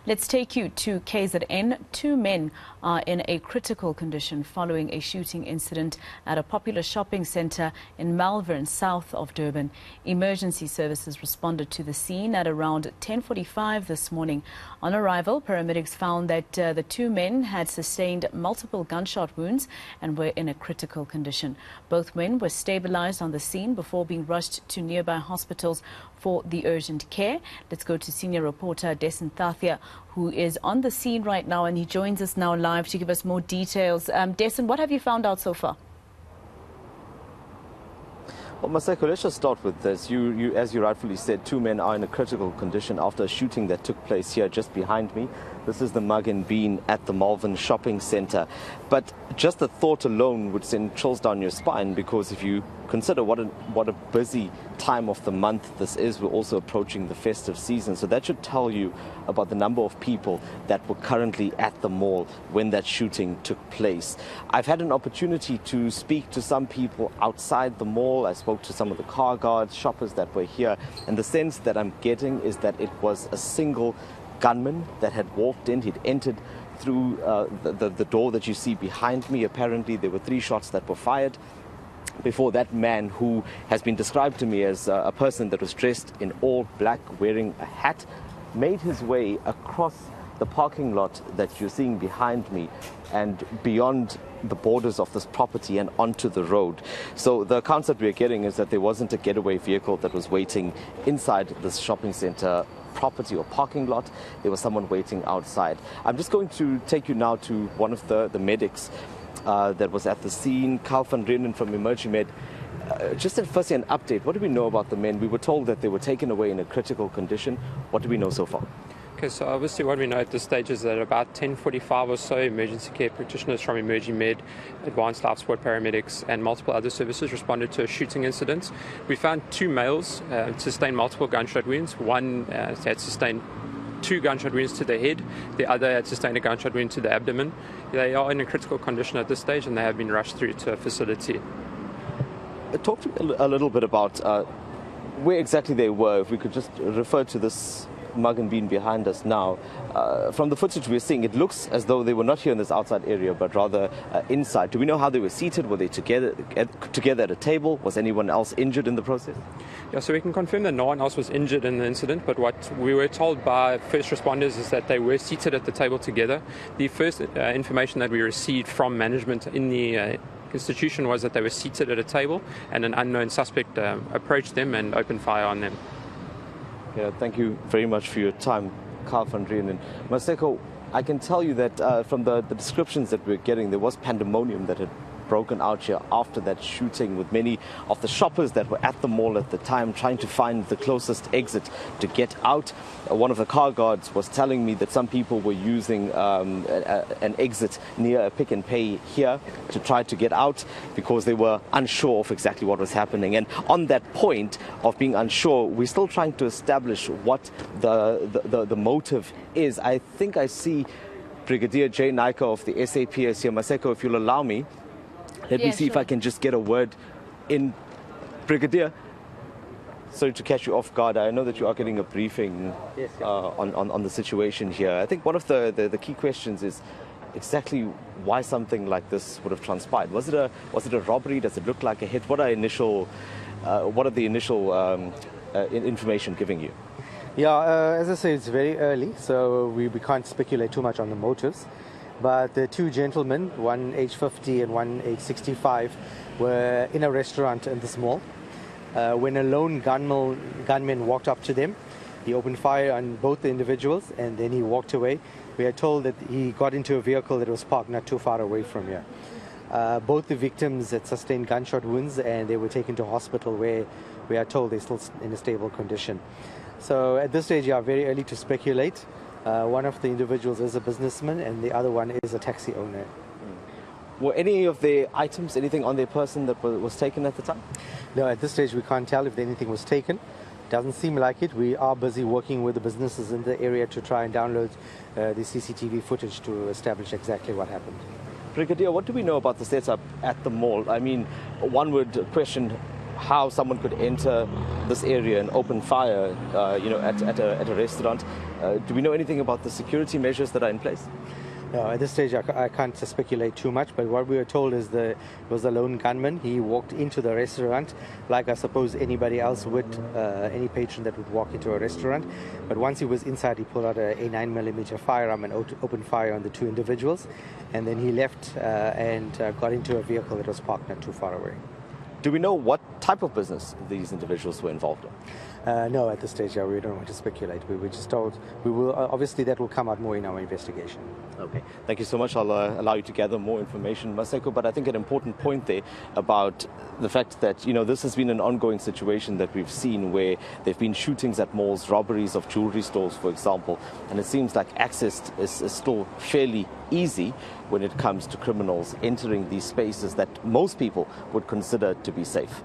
Let's take you to KZN. Two men are in a critical condition following a shooting incident at a popular shopping centre in Malvern, south of Durban. Emergency services responded to the scene at around 10:45 this morning. On arrival, paramedics found that the two men had sustained multiple gunshot wounds and were in a critical condition. Both men were stabilized on the scene before being rushed to nearby hospitals for the urgent care. Let's go to senior reporter Dasen Thathiah, who is on the scene right now, and he joins us now live to give us more details. Dasen, what have you found out so far? Well, Maseko, let's just start with this. As you rightfully said, two men are in a critical condition after a shooting that took place here just behind me. This is the Mug and Bean at the Malvern Shopping Centre. But just the thought alone would send chills down your spine, because if you consider what a busy time of the month this is, we're also approaching the festive season. So that should tell you about the number of people that were currently at the mall when that shooting took place. I've had an opportunity to speak to some people outside the mall. I spoke to some of the car guards, shoppers that were here, and the sense that I'm getting is that it was a single gunman that had walked in. He'd entered through the door that you see behind me. Apparently there were 3 shots that were fired before that man, who has been described to me as a person that was dressed in all black, wearing a hat, made his way across the parking lot that you're seeing behind me and beyond the borders of this property and onto the road. So the accounts that we're getting is that there wasn't a getaway vehicle that was waiting inside this shopping center property or parking lot. There was someone waiting outside. I'm just going to take you now to one of the medics that was at the scene, Carl van Renen from Emergimed. Just firstly an update. What do we know about the men? We were told that they were taken away in a critical condition. What do we know so far? Okay, so obviously what we know at this stage is that about 10:45 or so, emergency care practitioners from Emergimed, advanced life support paramedics and multiple other services responded to a shooting incident. We found 2 males sustained multiple gunshot wounds. One had sustained 2 gunshot wounds to the head. The other had sustained a gunshot wound to the abdomen. They are in a critical condition at this stage, and they have been rushed through to a facility. Talk to me a little bit about where exactly they were. If we could just refer to this Mug and Bean behind us now. From the footage we're seeing, it looks as though they were not here in this outside area, but rather inside. Do we know how they were seated? Were they together at a table? Was anyone else injured in the process? Yeah, so we can confirm that no one else was injured in the incident, but what we were told by first responders is that they were seated at the table together. The first information that we received from management in the institution was that they were seated at a table and an unknown suspect approached them and opened fire on them. Yeah, thank you very much for your time, Carl van Renen. Maseko, I can tell you that from the descriptions that we're getting, there was pandemonium that had broken out here after that shooting, with many of the shoppers that were at the mall at the time trying to find the closest exit to get out. One of the car guards was telling me that some people were using an exit near a Pick and Pay here to try to get out because they were unsure of exactly what was happening. And on that point of being unsure, we're still trying to establish what the motive is. I think I see Brigadier J. Naika of the SAPS here. Maseko, if you'll allow me, let me see if I can just get a word in. Brigadier, sorry to catch you off guard. I know that you are getting a briefing on the situation here. I think one of the key questions is exactly why something like this would have transpired. Was it a robbery? Does it look like a hit? What are the initial information giving you? Yeah, as I say, it's very early, so we can't speculate too much on the motives. But the 2 gentlemen, one age 50 and one age 65, were in a restaurant in this mall. When a lone gunman walked up to them, he opened fire on both the individuals and then he walked away. We are told that he got into a vehicle that was parked not too far away from here. Both the victims had sustained gunshot wounds and they were taken to hospital, where we are told they're still in a stable condition. So at this stage, very early to speculate. One of the individuals is a businessman and the other one is a taxi owner. Were any of their items, anything on their person that was taken at the time? No, at this stage we can't tell if anything was taken. Doesn't seem like it. We are busy working with the businesses in the area to try and download the CCTV footage to establish exactly what happened. Brigadier, what do we know about the setup at the mall? I mean, one would question how someone could enter this area and open fire, at a restaurant. Do we know anything about the security measures that are in place? No, at this stage I can't speculate too much, but what we were told is it was a lone gunman. He walked into the restaurant like I suppose anybody else would, any patron that would walk into a restaurant. But once he was inside, he pulled out a 9mm firearm and opened fire on the two individuals. And then he left and got into a vehicle that was parked not too far away. Do we know what type of business these individuals were involved in? No, at this stage, we don't want to speculate. We were just told we will. Obviously, that will come out more in our investigation. Okay, thank you so much. I'll allow you to gather more information, Maseko. But I think an important point there about the fact that this has been an ongoing situation that we've seen, where there've been shootings at malls, robberies of jewelry stores, for example, and it seems like access is still fairly easy when it comes to criminals entering these spaces that most people would consider to be safe.